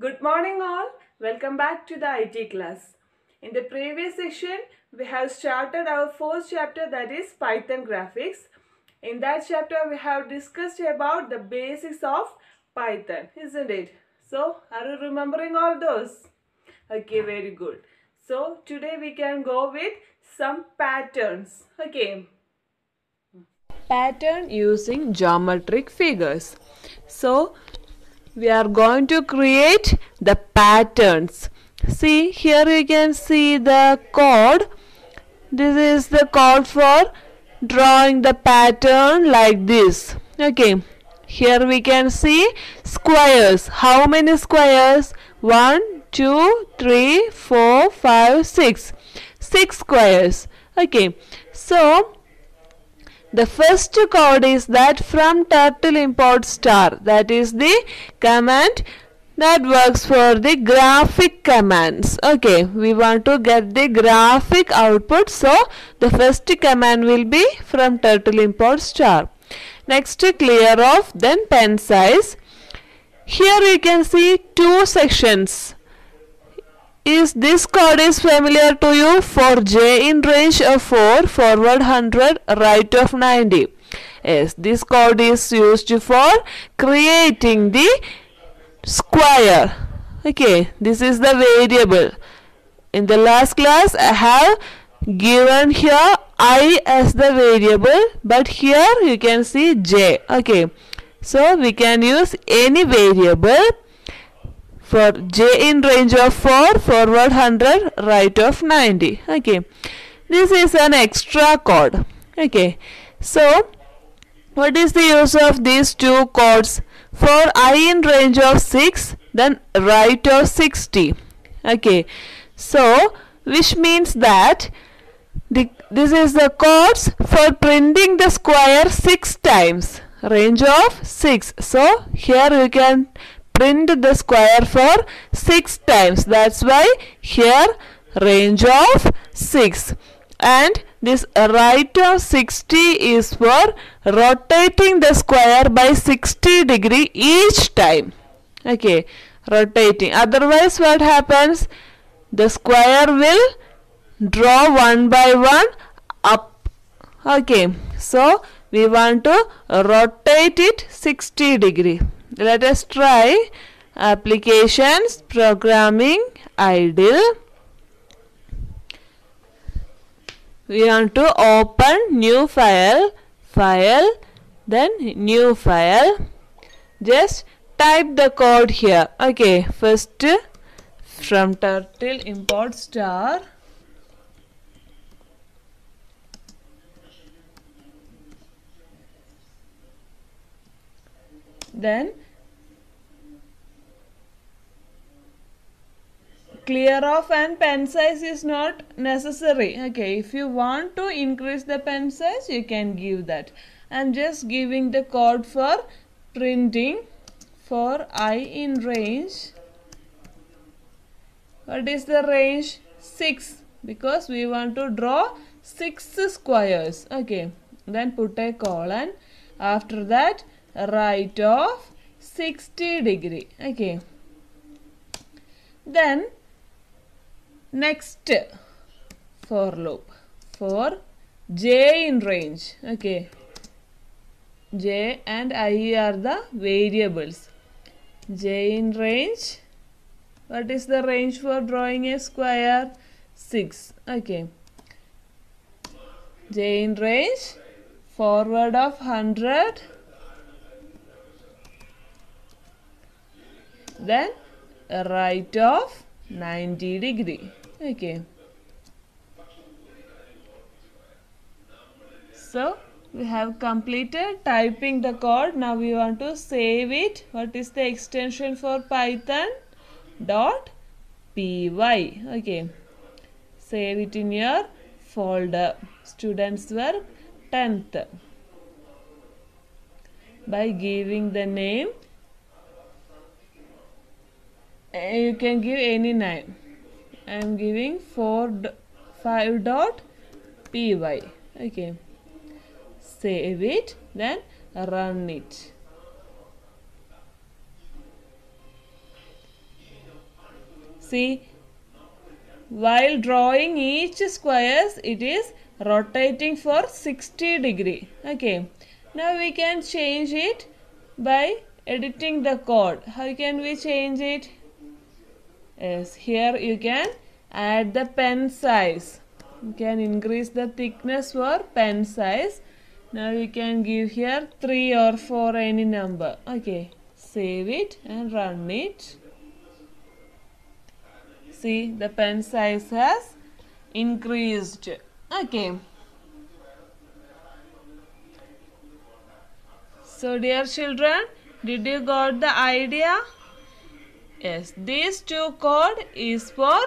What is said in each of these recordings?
Good morning all. Welcome back to the IT class. In the previous session, we have started our first chapter, that is Python graphics. In that chapter, we have discussed about the basics of Python, isn't it? So, are you remembering all those? Okay, very good. So, today we can go with some patterns. Okay. Pattern using geometric figures. So, we are going to create the patterns. See, here you can see the code. This is the code for drawing the pattern like this. Okay, here we can see squares. How many squares? 1 2 3 4 5 6. 6 squares. Okay, so the first code is that from turtle import star. That is the command that works for the graphic commands. Okay, we want to get the graphic output. So, the first command will be from turtle import star. Next, clear off, then pen size. Here you can see two sections. Is this code is familiar to you? For j in range of 4, forward 100, right of 90. Yes, this code is used for creating the square. Okay, this is the variable. In the last class, I have given here I as the variable, but here you can see j. Okay, so we can use any variable. For j in range of 4, forward 100, right of 90. Okay, this is an extra code. Okay, so what is the use of these two codes? For I in range of 6, then right of 60. Okay, so which means that this is the codes for printing the square 6 times. Range of 6. So here you can print the square for 6 times. That's why here range of 6. And this right of 60 is for rotating the square by 60 degree each time. Okay, rotating. Otherwise what happens? The square will draw one by one up. Okay, so we want to rotate it 60 degree. Let us try applications, programming, idle. We want to open new file, then new file. Just type the code here. Okay, first from turtle import star. Then clear off and pen size is not necessary. Okay, if you want to increase the pen size, you can give that. I'm just giving the code for printing for I in range. What is the range? 6, because we want to draw 6 squares. Okay, then put a colon. After that, right of 60 degree. Okay, then next for loop for j in range. Okay, j and I are the variables. J in range. What is the range for drawing a square? 6. Okay, j in range, forward of 100, then right of 90 degree. Okay, so we have completed typing the code. Now we want to save it. What is the extension for Python? .py. Okay, save it in your folder. Students work 10th by giving the name. You can give any name. I am giving 5.py. Okay, save it, then run it. See, while drawing each squares, it is rotating for 60 degree. Okay. Now we can change it by editing the code. How can we change it? Yes, here you can add the pen size. You can increase the thickness for pen size. Now you can give here 3 or 4 any number. Okay, save it and run it. See, the pen size has increased. Okay. So dear children, did you got the idea? Yes, these two code is for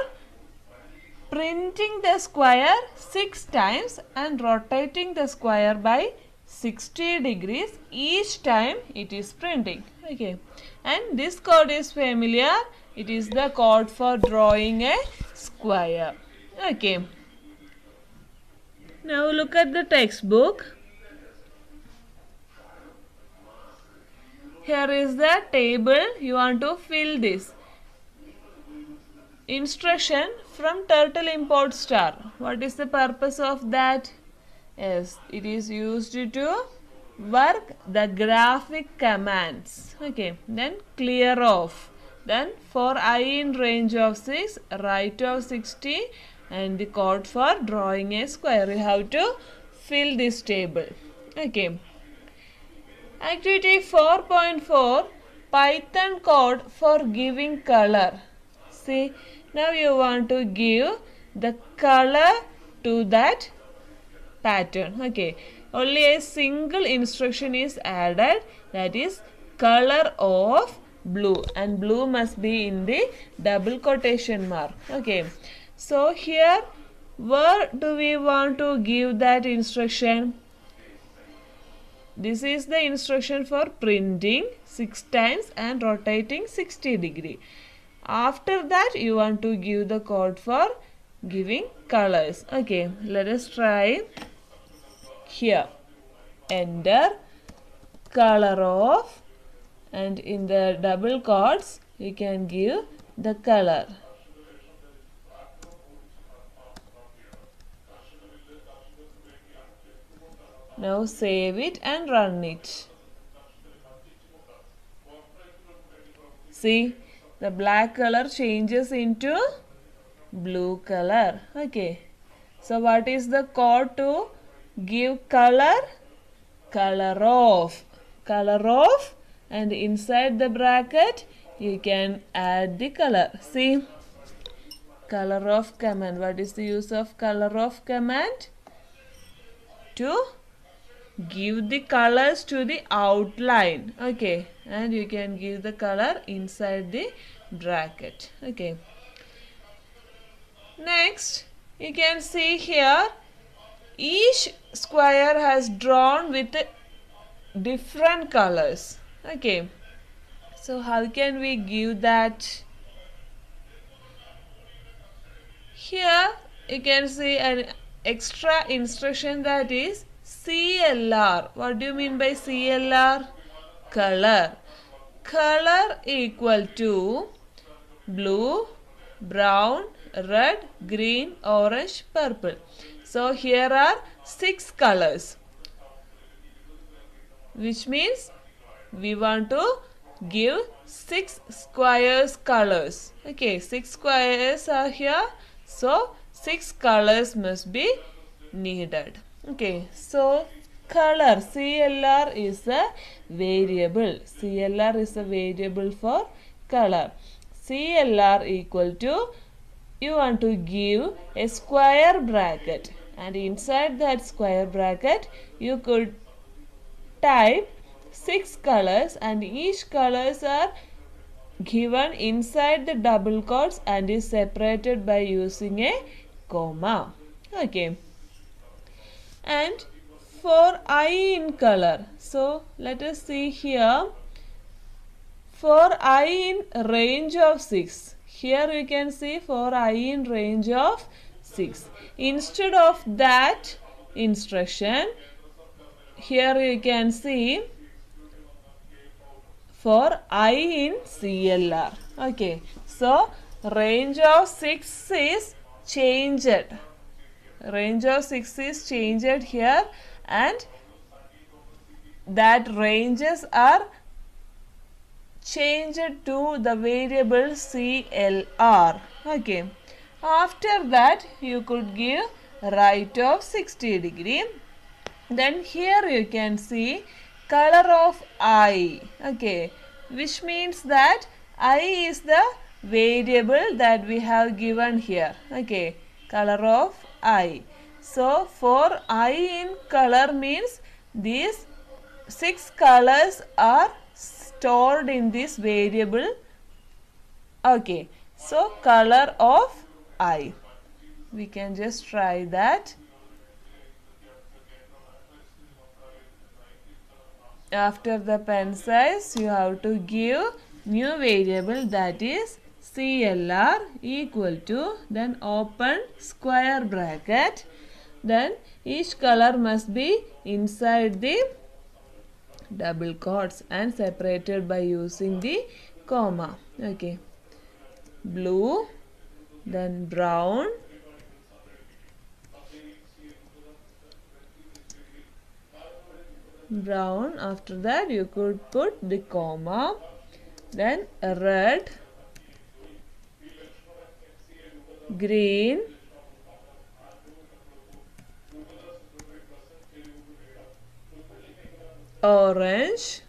printing the square 6 times and rotating the square by 60 degrees each time it is printing. Okay, and this code is familiar. It is the code for drawing a square. Okay, now look at the textbook. Here is the table. You want to fill this. Instruction from Turtle Import Star. What is the purpose of that? Yes, it is used to work the graphic commands. Okay, then clear off. Then for I in range of 6, right of 60, and the code for drawing a square. You have to fill this table. Okay. Activity 4.4, Python code for giving color. See, now you want to give the color to that pattern. Okay, only a single instruction is added, that is color of blue, and blue must be in the double quotation mark. Okay, so here where do we want to give that instruction? This is the instruction for printing 6 times and rotating 60 degree. After that you want to give the code for giving colors. Okay, let us try. Here enter color of, and in the double quotes you can give the color. Now save it and run it. See, the black color changes into blue color. Okay. So what is the code to give color? Color of. Color of, and inside the bracket you can add the color. See, color of command. What is the use of color of command? To give the colors to the outline. Okay, and you can give the color inside the bracket. Okay, next you can see here each square has drawn with different colors. Okay, so how can we give that? Here you can see an extra instruction, that is CLR. What do you mean by CLR? Color. Color equal to blue, brown, red, green, orange, purple. So here are 6 colors, which means we want to give 6 squares colors. Okay, 6 squares are here, so 6 colors must be needed. Okay, so color, CLR is a variable. CLR is a variable for color. CLR equal to, you want to give a square bracket, and inside that square bracket you could type 6 colors, and each colors are given inside the double quotes and is separated by using a comma. Okay, and for I in color, so let us see here. For I in range of 6, here you can see for I in range of 6. Instead of that instruction, here you can see for I in CLR. Okay, so range of 6 is changed. Range of 6 is changed here, and that ranges are changed to the variable CLR. Okay. After that, you could give right of 60 degree. Then here you can see color of I. Okay. Which means that I is the variable that we have given here. Okay. Color of I. So for I in color means these 6 colors are stored in this variable. Okay, so color of I. We can just try that. After the pen size, you have to give new variable, that is CLR equal to, then open square bracket, then each color must be inside the double quotes and separated by using the comma. Okay, blue, then brown, after that you could put the comma, then red, green, orange,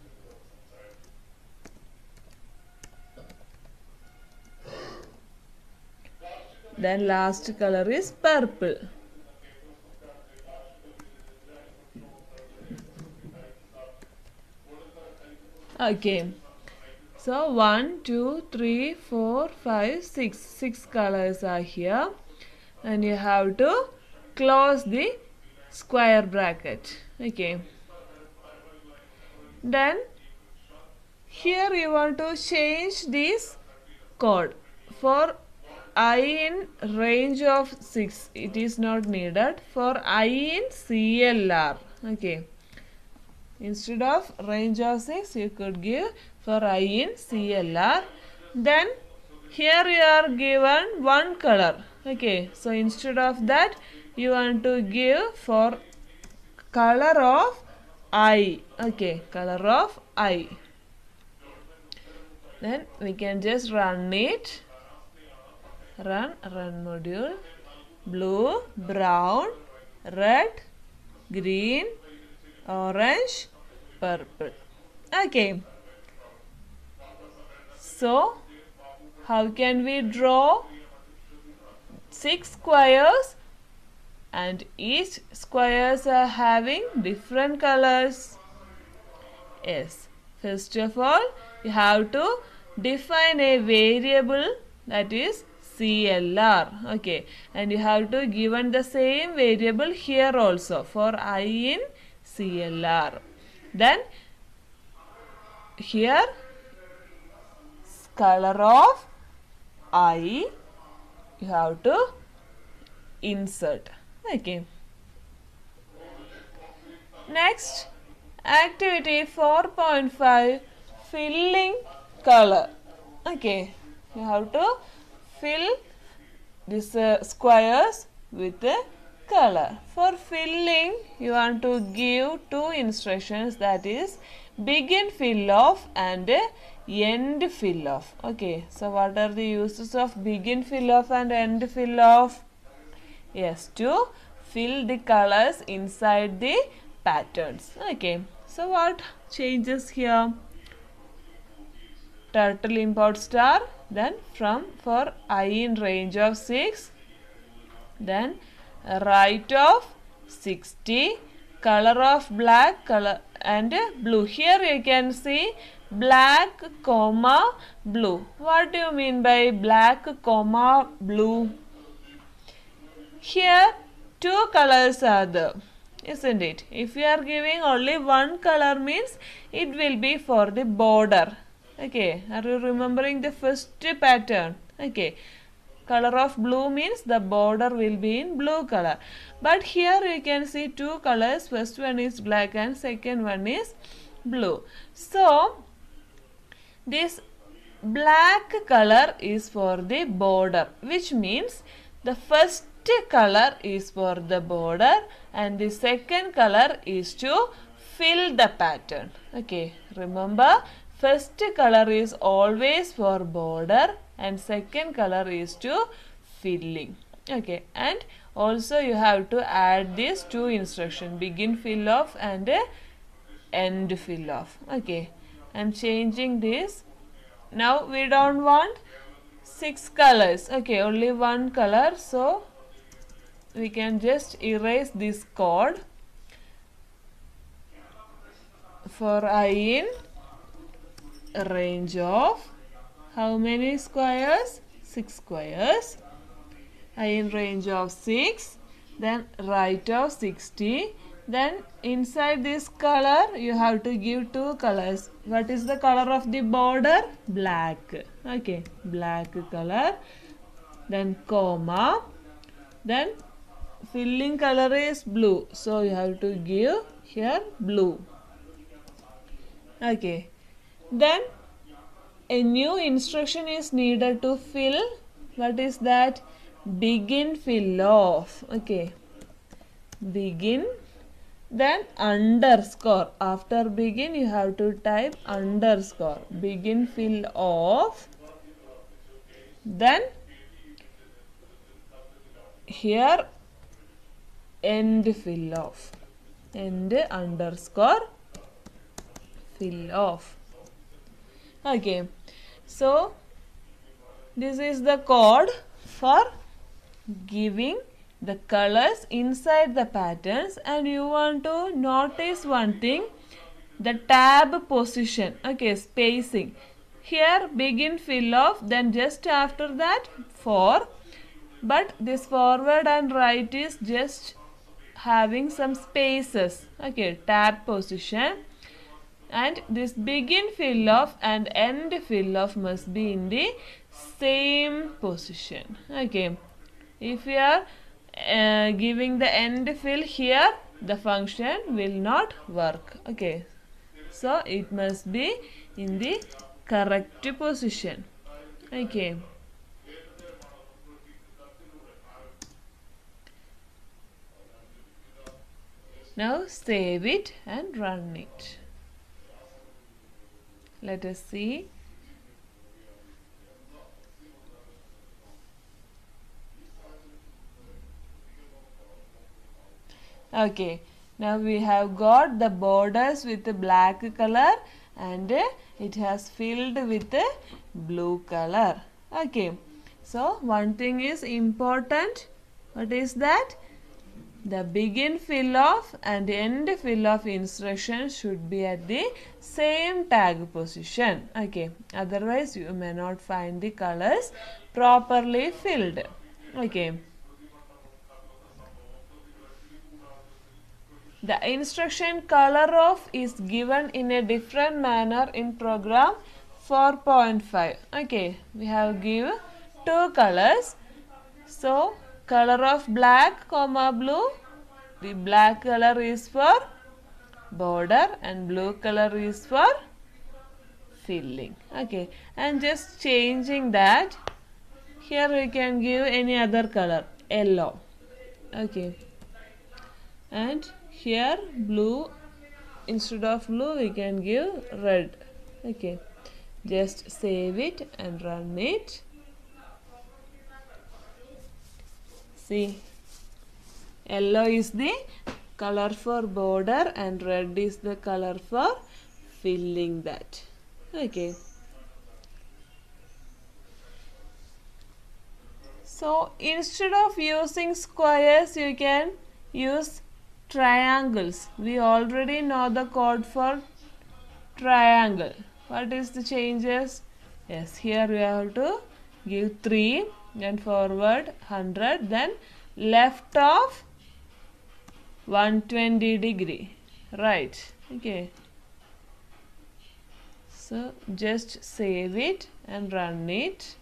then last color is purple. Okay, so 1, 2, 3, 4, 5, 6. 6 colors are here, and you have to close the square bracket. Okay. Then here you want to change this code. For I in range of 6, it is not needed. For I in CLR. Okay. Instead of range of 6, you could give for I in CLR. Then here you are given one color. Okay. So instead of that, you want to give for color of I. Okay, color of I. Then we can just run it. Run module. Blue, brown, red, green, orange, purple. Okay. So, how can we draw 6 squares? And each squares are having different colors. Yes. First of all, you have to define a variable, that is CLR. Okay. And you have to given the same variable here also for I in CLR. Then here color of I you have to insert. Okay. Next, activity 4.5, filling color. Okay, you have to fill these squares with a color. For filling, you want to give 2 instructions, that is begin fill off and end fill off. Okay, so what are the uses of begin fill off and end fill off? Yes, to fill the colors inside the patterns. Okay, so what changes here? Turtle import star, then for I in range of 6, then right of 60, color of black, color and blue. Here you can see black comma blue. What do you mean by black comma blue? Here 2 colors are there, isn't it? If you are giving only one color means it will be for the border. Okay, are you remembering the first pattern? Okay, color of blue means the border will be in blue color. But here you can see 2 colors. First one is black and second one is blue. So this black color is for the border, which means the first color is for the border and the second color is to fill the pattern. Okay, remember, first color is always for border and second color is to filling. Okay, and also you have to add these two instructions, begin fill off and end fill off. Okay, I'm changing this. Now we don't want 6 colors. Okay, only one color, so we can just erase this code. For I in range of how many squares? 6 squares. I in range of 6, then right of 60. Then inside this color you have to give 2 colors. What is the color of the border? Black. Okay, black color. Then comma. Then filling color is blue. So you have to give here blue. Okay. Then a new instruction is needed to fill. What is that? Begin fill off. Okay. Begin. Then underscore. After begin you have to type underscore. Begin fill off. Then here end fill off. End underscore fill off. Okay. So this is the code for giving the colors inside the patterns, and you want to notice one thing, the tab position. Okay, spacing. Here begin fill off, then just after that 4, but this forward and right is just having some spaces. Okay, tab position, and this begin fill off and end fill off must be in the same position. Okay, if you are giving the end fill here, the function will not work. Okay, so it must be in the correct position. Okay, now save it and run it. Let us see. Okay, now we have got the borders with the black color and it has filled with the blue color. Okay, so one thing is important. What is that? The begin fill off and end fill off instruction should be at the same tag position. Okay, otherwise you may not find the colors properly filled. Okay. The instruction color off is given in a different manner in program 4.5. Okay, we have give 2 colors. So, color of black comma blue. The black color is for border and blue color is for filling. Okay, and just changing that. Here we can give any other color, yellow. Okay, and here blue, instead of blue we can give red. Okay, just save it and run it. See, yellow is the color for border and red is the color for filling that. Okay, so instead of using squares you can use triangles. We already know the code for triangle. What is the changes? Yes, here we have to give 3, then forward 100, then left of 120 degree. Right. Okay. So just save it and run it.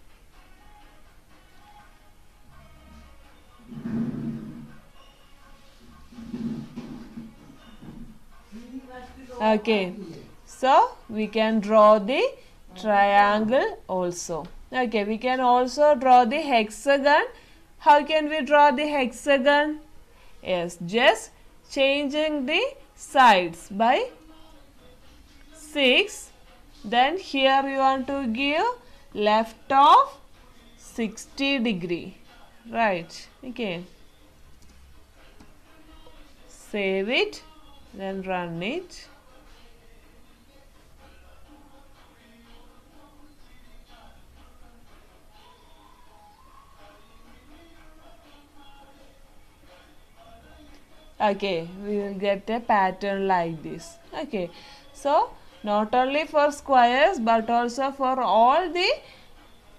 Okay, so we can draw the triangle also. Okay, we can also draw the hexagon. How can we draw the hexagon? Yes, just changing the sides by 6. Then here you want to give left of 60 degree. Right. Okay. Save it. Then run it. Okay, we will get a pattern like this. Okay, so not only for squares but also for all the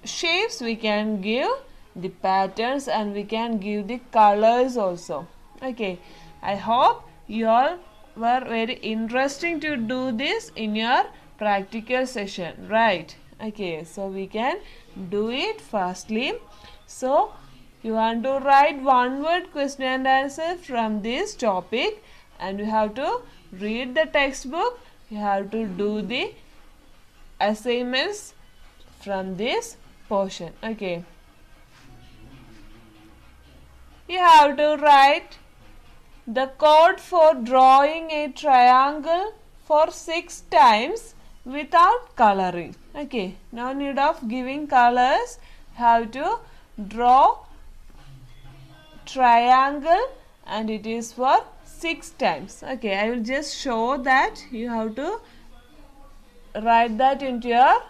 shapes we can give the patterns and we can give the colors also. Okay, I hope you all were very interesting to do this in your practical session, right? Okay, so we can do it firstly. So you want to write one word question and answer from this topic, and you have to read the textbook. You have to do the assignments from this portion. Okay. You have to write the code for drawing a triangle for 6 times without coloring. Okay. No need of giving colors. You have to draw triangle and it is for 6 times. Okay, I will just show that. You have to write that into your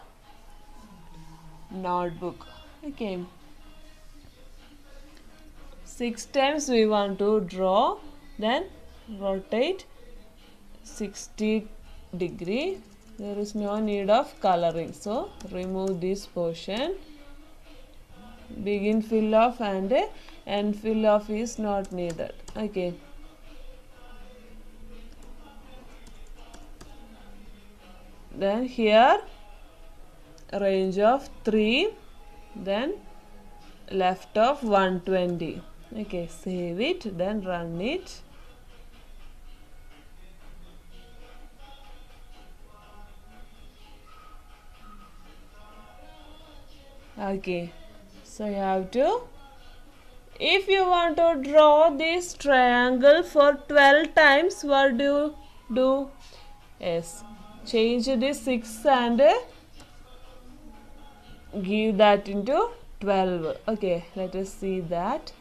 notebook. Okay, 6 times we want to draw, then rotate 60 degree. There is no need of coloring, so remove this portion. Begin fill off and end fill off is not needed. Okay. Then here range of 3, then left of 120. Okay, save it, then run it. Okay, so you have to, if you want to draw this triangle for 12 times, what do you do? Yes, change the 6 and give that into 12. Okay, let us see that.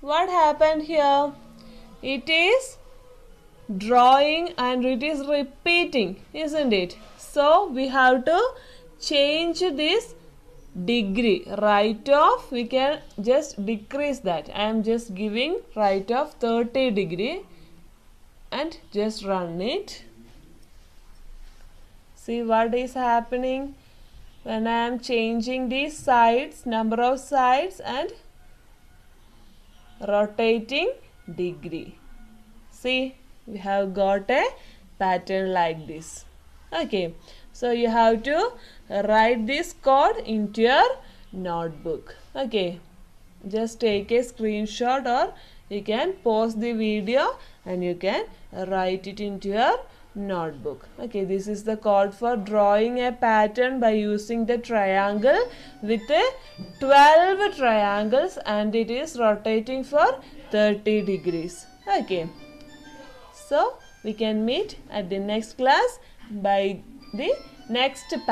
What happened here? It is drawing and it is repeating, isn't it? So we have to change this degree. Right of, we can just decrease that. I am just giving right of 30 degree and just run it. See what is happening when I am changing these sides, number of sides and rotating degree. See, we have got a pattern like this. Okay, so you have to write this code into your notebook. Okay, just take a screenshot or you can pause the video and you can write it into your notebook. Okay, this is the code for drawing a pattern by using the triangle with 12 triangles and it is rotating for 30 degrees. Okay, so we can meet at the next class by the next pattern.